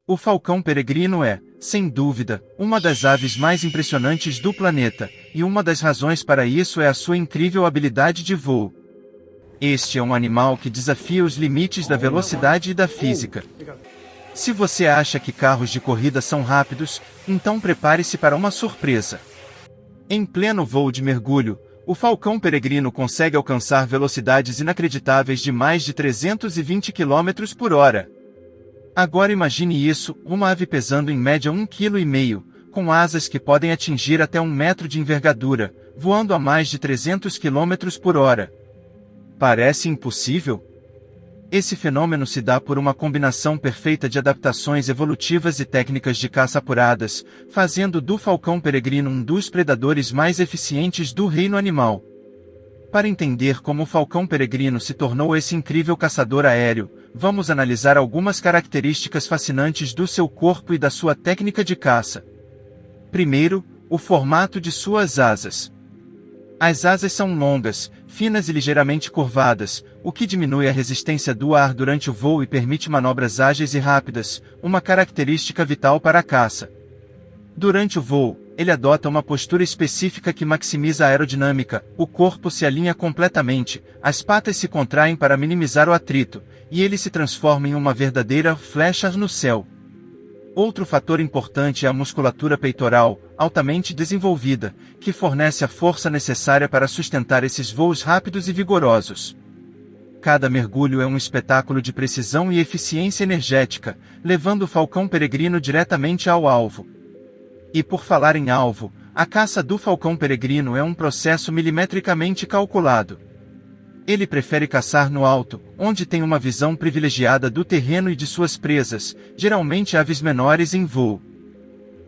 O falcão peregrino é, sem dúvida, uma das aves mais impressionantes do planeta, e uma das razões para isso é a sua incrível habilidade de voo. Este é um animal que desafia os limites da velocidade e da física. Se você acha que carros de corrida são rápidos, então prepare-se para uma surpresa. Em pleno voo de mergulho, o falcão peregrino consegue alcançar velocidades inacreditáveis de mais de 320 km por hora. Agora imagine isso, uma ave pesando em média 1,5 kg, com asas que podem atingir até 1 metro de envergadura, voando a mais de 300 km por hora. Parece impossível? Esse fenômeno se dá por uma combinação perfeita de adaptações evolutivas e técnicas de caça apuradas, fazendo do falcão peregrino um dos predadores mais eficientes do reino animal. Para entender como o falcão peregrino se tornou esse incrível caçador aéreo, vamos analisar algumas características fascinantes do seu corpo e da sua técnica de caça. Primeiro, o formato de suas asas. As asas são longas, finas e ligeiramente curvadas, o que diminui a resistência do ar durante o voo e permite manobras ágeis e rápidas, uma característica vital para a caça. Durante o voo, ele adota uma postura específica que maximiza a aerodinâmica, o corpo se alinha completamente, as patas se contraem para minimizar o atrito, e ele se transforma em uma verdadeira flecha no céu. Outro fator importante é a musculatura peitoral, altamente desenvolvida, que fornece a força necessária para sustentar esses voos rápidos e vigorosos. Cada mergulho é um espetáculo de precisão e eficiência energética, levando o falcão peregrino diretamente ao alvo. E por falar em alvo, a caça do falcão peregrino é um processo milimetricamente calculado. Ele prefere caçar no alto, onde tem uma visão privilegiada do terreno e de suas presas, geralmente aves menores em voo.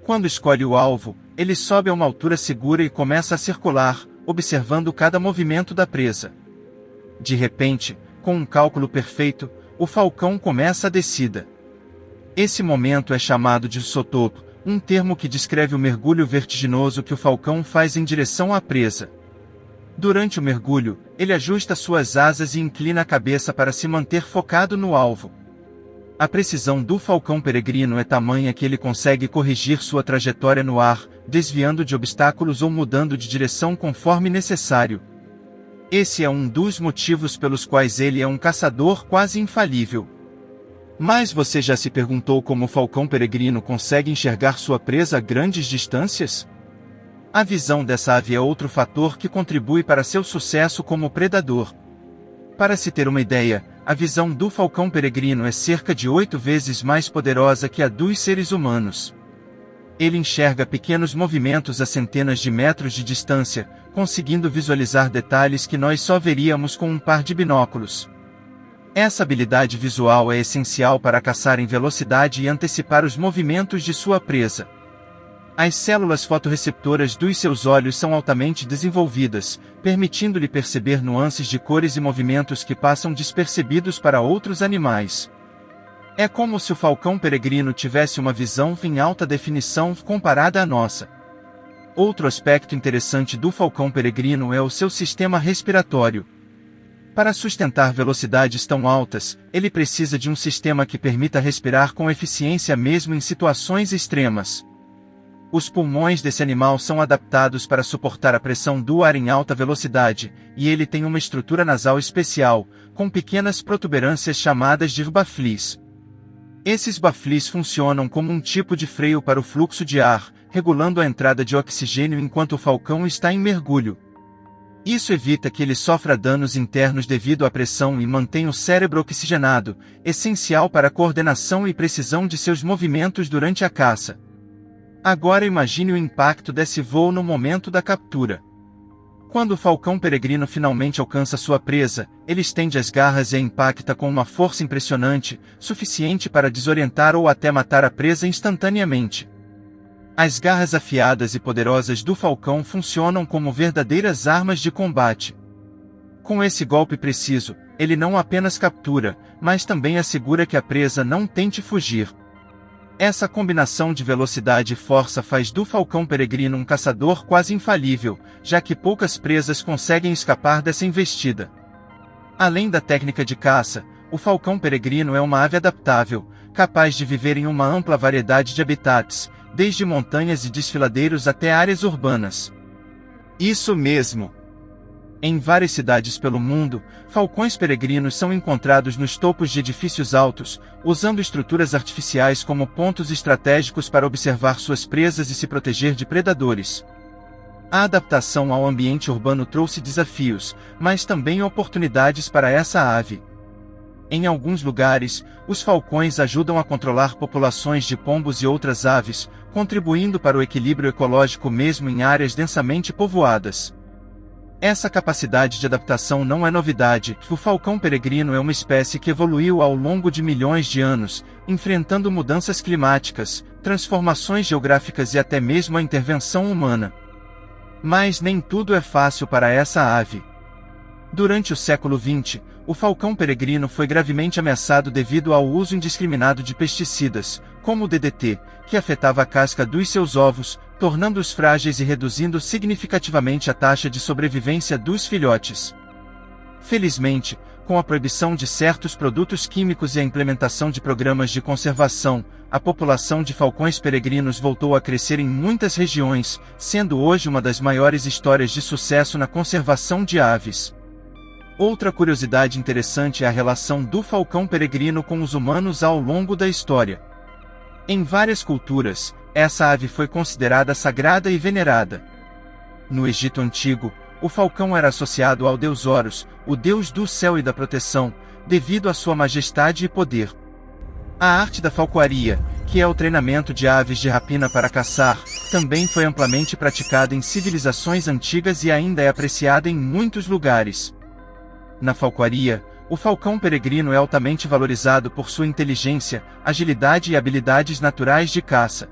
Quando escolhe o alvo, ele sobe a uma altura segura e começa a circular, observando cada movimento da presa. De repente, com um cálculo perfeito, o falcão começa a descida. Esse momento é chamado de sotopo, um termo que descreve o mergulho vertiginoso que o falcão faz em direção à presa. Durante o mergulho, ele ajusta suas asas e inclina a cabeça para se manter focado no alvo. A precisão do falcão peregrino é tamanha que ele consegue corrigir sua trajetória no ar, desviando de obstáculos ou mudando de direção conforme necessário. Esse é um dos motivos pelos quais ele é um caçador quase infalível. Mas você já se perguntou como o falcão peregrino consegue enxergar sua presa a grandes distâncias? A visão dessa ave é outro fator que contribui para seu sucesso como predador. Para se ter uma ideia, a visão do falcão peregrino é cerca de 8 vezes mais poderosa que a dos seres humanos. Ele enxerga pequenos movimentos a centenas de metros de distância, conseguindo visualizar detalhes que nós só veríamos com um par de binóculos. Essa habilidade visual é essencial para caçar em velocidade e antecipar os movimentos de sua presa. As células fotorreceptoras dos seus olhos são altamente desenvolvidas, permitindo-lhe perceber nuances de cores e movimentos que passam despercebidos para outros animais. É como se o falcão peregrino tivesse uma visão em alta definição comparada à nossa. Outro aspecto interessante do falcão peregrino é o seu sistema respiratório. Para sustentar velocidades tão altas, ele precisa de um sistema que permita respirar com eficiência mesmo em situações extremas. Os pulmões desse animal são adaptados para suportar a pressão do ar em alta velocidade, e ele tem uma estrutura nasal especial, com pequenas protuberâncias chamadas de baflis. Esses baflis funcionam como um tipo de freio para o fluxo de ar, regulando a entrada de oxigênio enquanto o falcão está em mergulho. Isso evita que ele sofra danos internos devido à pressão e mantém o cérebro oxigenado, essencial para a coordenação e precisão de seus movimentos durante a caça. Agora imagine o impacto desse voo no momento da captura. Quando o falcão peregrino finalmente alcança sua presa, ele estende as garras e a impacta com uma força impressionante, suficiente para desorientar ou até matar a presa instantaneamente. As garras afiadas e poderosas do falcão funcionam como verdadeiras armas de combate. Com esse golpe preciso, ele não apenas captura, mas também assegura que a presa não tente fugir. Essa combinação de velocidade e força faz do falcão peregrino um caçador quase infalível, já que poucas presas conseguem escapar dessa investida. Além da técnica de caça, o falcão peregrino é uma ave adaptável, capaz de viver em uma ampla variedade de habitats, desde montanhas e desfiladeiros até áreas urbanas. Isso mesmo! Em várias cidades pelo mundo, falcões peregrinos são encontrados nos topos de edifícios altos, usando estruturas artificiais como pontos estratégicos para observar suas presas e se proteger de predadores. A adaptação ao ambiente urbano trouxe desafios, mas também oportunidades para essa ave. Em alguns lugares, os falcões ajudam a controlar populações de pombos e outras aves, contribuindo para o equilíbrio ecológico mesmo em áreas densamente povoadas. Essa capacidade de adaptação não é novidade. O falcão peregrino é uma espécie que evoluiu ao longo de milhões de anos, enfrentando mudanças climáticas, transformações geográficas e até mesmo a intervenção humana. Mas nem tudo é fácil para essa ave. Durante o século XX, o falcão peregrino foi gravemente ameaçado devido ao uso indiscriminado de pesticidas, como o DDT, que afetava a casca dos seus ovos, tornando-os frágeis e reduzindo significativamente a taxa de sobrevivência dos filhotes. Felizmente, com a proibição de certos produtos químicos e a implementação de programas de conservação, a população de falcões peregrinos voltou a crescer em muitas regiões, sendo hoje uma das maiores histórias de sucesso na conservação de aves. Outra curiosidade interessante é a relação do falcão peregrino com os humanos ao longo da história. Em várias culturas, essa ave foi considerada sagrada e venerada. No Egito Antigo, o falcão era associado ao deus Horus, o deus do céu e da proteção, devido à sua majestade e poder. A arte da falcoaria, que é o treinamento de aves de rapina para caçar, também foi amplamente praticada em civilizações antigas e ainda é apreciada em muitos lugares. Na falcoaria, o falcão peregrino é altamente valorizado por sua inteligência, agilidade e habilidades naturais de caça.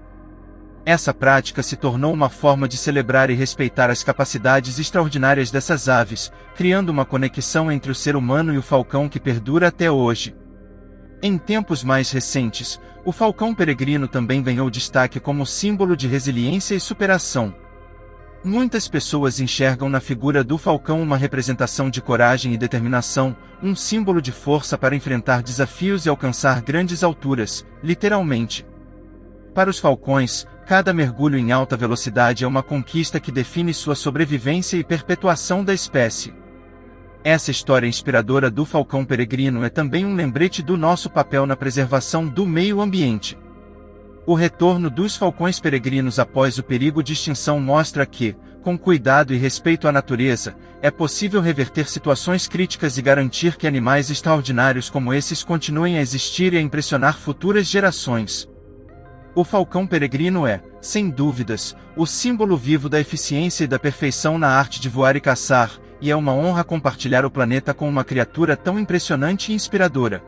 Essa prática se tornou uma forma de celebrar e respeitar as capacidades extraordinárias dessas aves, criando uma conexão entre o ser humano e o falcão que perdura até hoje. Em tempos mais recentes, o falcão peregrino também ganhou destaque como símbolo de resiliência e superação. Muitas pessoas enxergam na figura do falcão uma representação de coragem e determinação, um símbolo de força para enfrentar desafios e alcançar grandes alturas, literalmente. Para os falcões, cada mergulho em alta velocidade é uma conquista que define sua sobrevivência e perpetuação da espécie. Essa história inspiradora do falcão peregrino é também um lembrete do nosso papel na preservação do meio ambiente. O retorno dos falcões peregrinos após o perigo de extinção mostra que, com cuidado e respeito à natureza, é possível reverter situações críticas e garantir que animais extraordinários como esses continuem a existir e a impressionar futuras gerações. O falcão peregrino é, sem dúvidas, o símbolo vivo da eficiência e da perfeição na arte de voar e caçar, e é uma honra compartilhar o planeta com uma criatura tão impressionante e inspiradora.